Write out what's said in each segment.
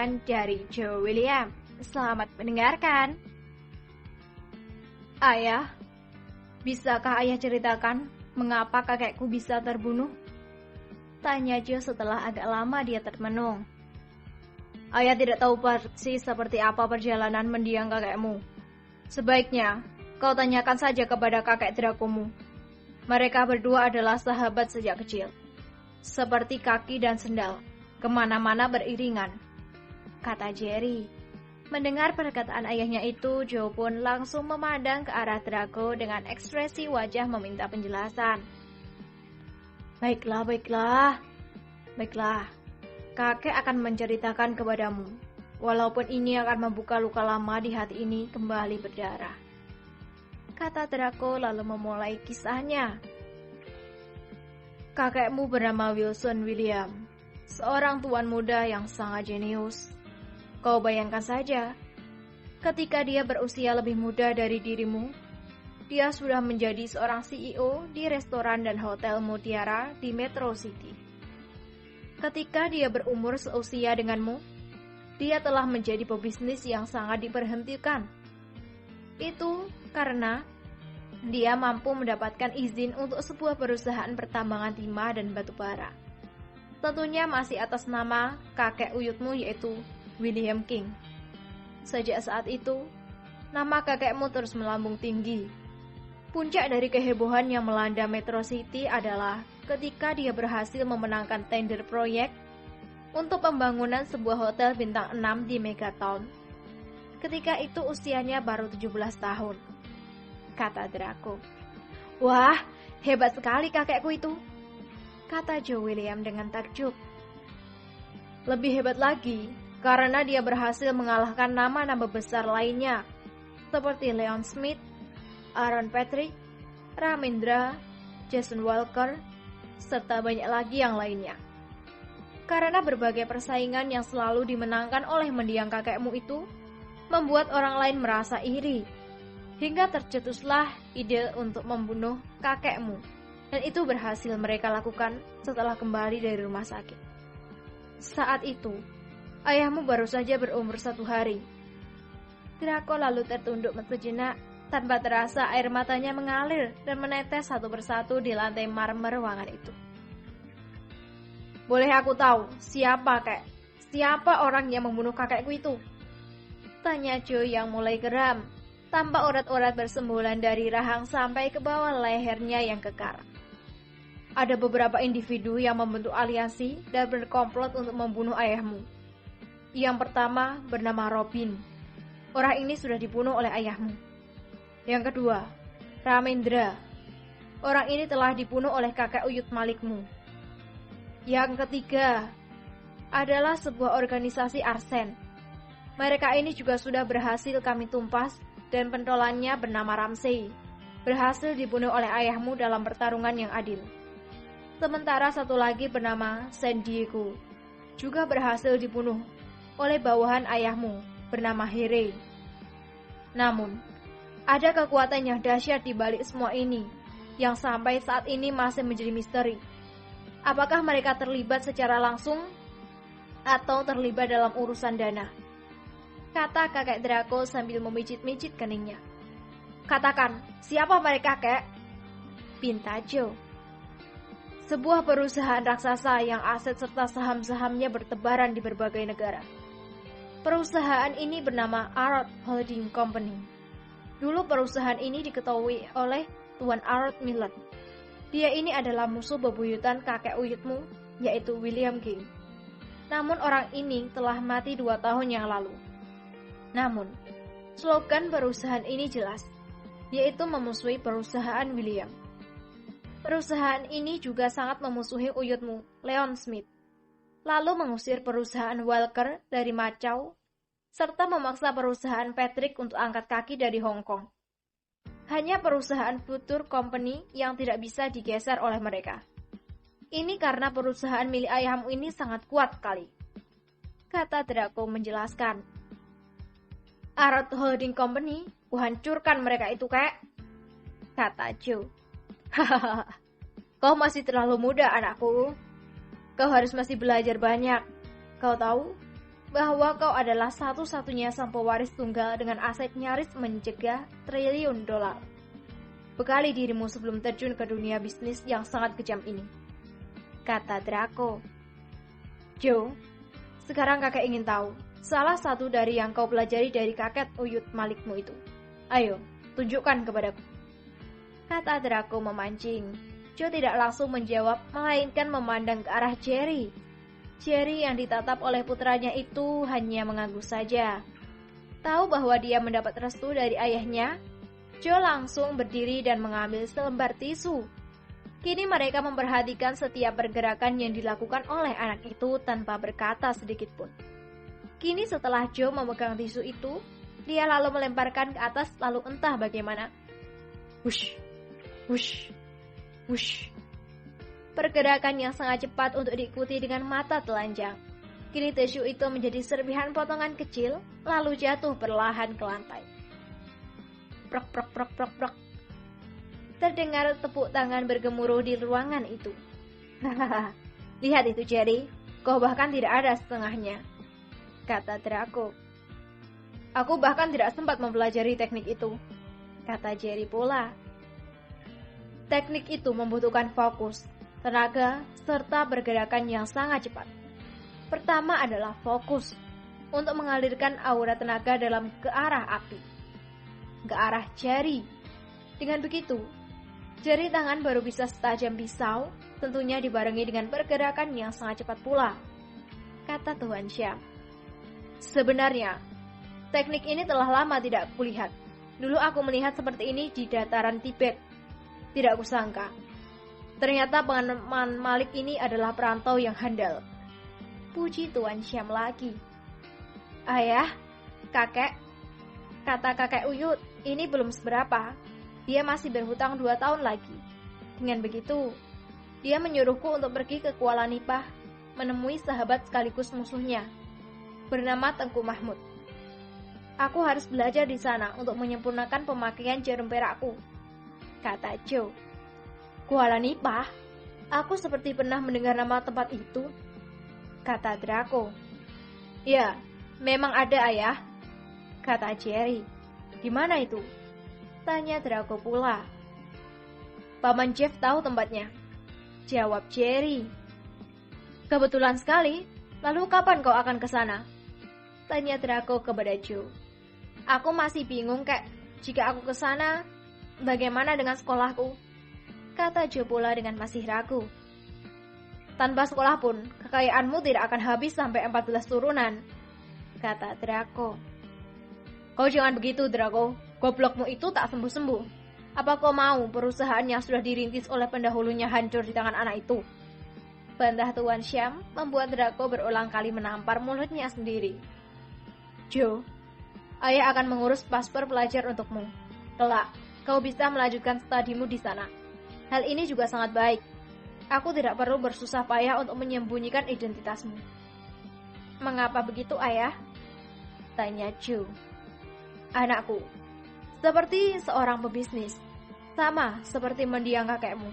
ceritakan dari Joe William. Selamat mendengarkan. Ayah, bisakah ayah ceritakan mengapa kakekku bisa terbunuh? Tanya Joe setelah agak lama dia termenung. Ayah tidak tahu persis seperti apa perjalanan mendiang kakekmu. Sebaiknya kau tanyakan saja kepada kakek Dracomu. Mereka berdua adalah sahabat sejak kecil. Seperti kaki dan sendal, kemana-mana beriringan, kata Jerry. Mendengar perkataan ayahnya itu, Joe pun langsung memandang ke arah Draco dengan ekspresi wajah meminta penjelasan. Baiklah. Kakek akan menceritakan kepadamu, walaupun ini akan membuka luka lama di hati ini kembali berdarah, kata Draco lalu memulai kisahnya. Kakekmu bernama Wilson William, seorang tuan muda yang sangat jenius. Kau bayangkan saja, ketika dia berusia lebih muda dari dirimu, dia sudah menjadi seorang CEO di restoran dan hotel Mutiara di Metro City. Ketika dia berumur seusia denganmu, dia telah menjadi pebisnis yang sangat diperhentikan. Itu karena dia mampu mendapatkan izin untuk sebuah perusahaan pertambangan timah dan batu bara. Tentunya masih atas nama kakek uyutmu yaitu William King. Sejak saat itu, nama kakekmu terus melambung tinggi. Puncak dari kehebohan yang melanda Metro City adalah ketika dia berhasil memenangkan tender proyek untuk pembangunan sebuah hotel bintang 6 di Megatown. Ketika itu usianya baru 17 tahun. Kata Draco. Wah, hebat sekali kakekku itu, kata Joe William dengan takjub. Lebih hebat lagi, karena dia berhasil mengalahkan nama-nama besar lainnya, seperti Leon Smith, Aaron Patrick, Ramendra, Jason Walker, serta banyak lagi yang lainnya. Karena berbagai persaingan yang selalu dimenangkan oleh mendiang kakekmu itu, membuat orang lain merasa iri. Hingga tercetuslah ide untuk membunuh kakekmu. Dan itu berhasil mereka lakukan setelah kembali dari rumah sakit. Saat itu, ayahmu baru saja berumur 1 hari. Draco lalu tertunduk sejenak. Tanpa terasa air matanya mengalir dan menetes satu persatu di lantai marmer ruangan itu. Boleh aku tahu siapa orang yang membunuh kakekku itu? Tanya Joe yang mulai geram. Tampak urat-urat bersembulan dari rahang sampai ke bawah lehernya yang kekar. Ada beberapa individu yang membentuk aliansi dan berkomplot untuk membunuh ayahmu. Yang pertama bernama Robin. Orang ini sudah dibunuh oleh ayahmu. Yang kedua, Ramendra. Orang ini telah dibunuh oleh kakek uyut malikmu. Yang ketiga adalah sebuah organisasi arsen. Mereka ini juga sudah berhasil kami tumpas dan pentolannya bernama Ramsey. Berhasil dibunuh oleh ayahmu dalam pertarungan yang adil. Sementara satu lagi bernama San Diego. Juga berhasil dibunuh oleh bawahan ayahmu bernama Here. Namun, ada kekuatan yang dahsyat di balik semua ini, yang sampai saat ini masih menjadi misteri. Apakah mereka terlibat secara langsung atau terlibat dalam urusan dana? Kata kakek Draco sambil memijit-mijit keningnya. Katakan, siapa mereka, kek? Pinta Joe. Sebuah perusahaan raksasa yang aset serta saham-sahamnya bertebaran di berbagai negara. Perusahaan ini bernama Arrow Holding Company. Dulu perusahaan ini diketahui oleh Tuan Arrow Miller. Dia ini adalah musuh bebuyutan kakek uyutmu, yaitu William King. Namun orang ini telah mati 2 tahun yang lalu. Namun, slogan perusahaan ini jelas, yaitu memusuhi perusahaan William. Perusahaan ini juga sangat memusuhi uyutmu, Leon Smith. Lalu mengusir perusahaan Walker dari Macau, serta memaksa perusahaan Patrick untuk angkat kaki dari Hong Kong. Hanya perusahaan Future Company yang tidak bisa digeser oleh mereka. Ini karena perusahaan milik ayahmu ini sangat kuat sekali, kata Draco menjelaskan. Arrow Holding Company, kuhancurkan mereka itu, kek, kata Joe. Hahaha, kau masih terlalu muda, anakku. Kau harus masih belajar banyak. Kau tahu, bahwa kau adalah satu-satunya sang pewaris tunggal dengan aset nyaris menjegah triliun dolar. Bekali dirimu sebelum terjun ke dunia bisnis yang sangat kejam ini, kata Draco. Joe, sekarang kakek ingin tahu salah satu dari yang kau pelajari dari kakek uyut malikmu itu. Ayo, tunjukkan kepadaku, kata Draco memancing. Joe tidak langsung menjawab, melainkan memandang ke arah Jerry. Jerry yang ditatap oleh putranya itu hanya mengangguk saja. Tahu bahwa dia mendapat restu dari ayahnya, Joe langsung berdiri dan mengambil selembar tisu. Kini mereka memperhatikan setiap pergerakan yang dilakukan oleh anak itu tanpa berkata sedikit pun. Kini setelah Joe memegang tisu itu, dia lalu melemparkan ke atas lalu entah bagaimana. Wush, wush, wush. Pergerakan yang sangat cepat untuk diikuti dengan mata telanjang. Kini tisu itu menjadi serpihan potongan kecil, lalu jatuh perlahan ke lantai. Prok, prok, prok, prok, prok. Terdengar tepuk tangan bergemuruh di ruangan itu. Hahaha, lihat itu Jerry, kau bahkan tidak ada setengahnya, kata Draco. Aku bahkan tidak sempat mempelajari teknik itu, kata Jerry pula. Teknik itu membutuhkan fokus, tenaga, serta pergerakan yang sangat cepat. Pertama adalah fokus, untuk mengalirkan aura tenaga dalam ke arah api, ke arah jari. Dengan begitu, jari tangan baru bisa setajam pisau, tentunya dibarengi dengan pergerakan yang sangat cepat pula, kata Tuan Syam. Sebenarnya, teknik ini telah lama tidak kulihat. Dulu aku melihat seperti ini di dataran Tibet. Tidak kusangka, ternyata Paman Malik ini adalah perantau yang handal. Puji Tuan Syam lagi. Ayah, kakek, kata kakek Uyut, ini belum seberapa. Dia masih berhutang 2 tahun lagi. Dengan begitu, dia menyuruhku untuk pergi ke Kuala Nipah, menemui sahabat sekaligus musuhnya, bernama Tengku Mahmud. Aku harus belajar di sana untuk menyempurnakan pemakaian jarum perakku, kata Joe. Kuala Nipah? Aku seperti pernah mendengar nama tempat itu, kata Draco. Ya, memang ada ayah, kata Jerry. Di mana itu? Tanya Draco pula. Paman Jeff tahu tempatnya, jawab Jerry. Kebetulan sekali, lalu kapan kau akan ke sana? Tanya Draco kepada Joe. Aku masih bingung, Kek. Jika aku ke sana, bagaimana dengan sekolahku? Kata Joe pula dengan masih ragu. Tanpa sekolah pun, kekayaanmu tidak akan habis sampai 14 turunan, kata Draco. Kau jangan begitu, Draco. Goblokmu itu tak sembuh-sembuh. Apa kau mau perusahaan yang sudah dirintis oleh pendahulunya hancur di tangan anak itu? Bantah Tuan Syam membuat Draco berulang kali menampar mulutnya sendiri. Joe, ayah akan mengurus paspor pelajar untukmu. Kelak, kau bisa melanjutkan studimu di sana. Hal ini juga sangat baik. Aku tidak perlu bersusah payah untuk menyembunyikan identitasmu. Mengapa begitu, ayah? Tanya Joe. Anakku, seperti seorang pebisnis, sama seperti mendiang kakekmu.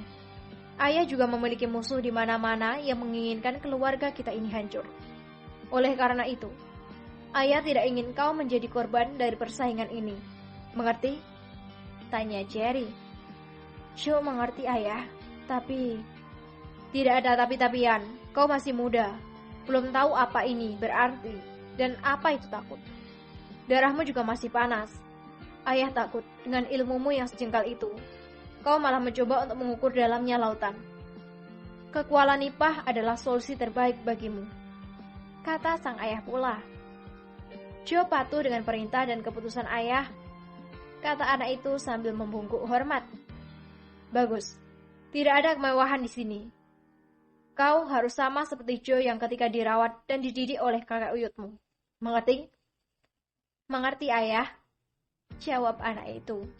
Ayah juga memiliki musuh di mana-mana yang menginginkan keluarga kita ini hancur. Oleh karena itu, ayah tidak ingin kau menjadi korban dari persaingan ini. Mengerti? Tanya Jerry. Joe mengerti, ayah, tapi... Tidak ada tapi-tapian, kau masih muda. Belum tahu apa ini berarti, dan apa itu takut. Darahmu juga masih panas. Ayah takut dengan ilmumu yang sejengkal itu, kau malah mencoba untuk mengukur dalamnya lautan. Ke Kuala Nipah adalah solusi terbaik bagimu, kata sang ayah pula. Joe patuh dengan perintah dan keputusan ayah, kata anak itu sambil membungkuk hormat. Bagus, tidak ada kemewahan di sini. Kau harus sama seperti Joe yang ketika dirawat dan dididik oleh kakak uyutmu. Mengerti? Mengerti, ayah, jawab anak itu.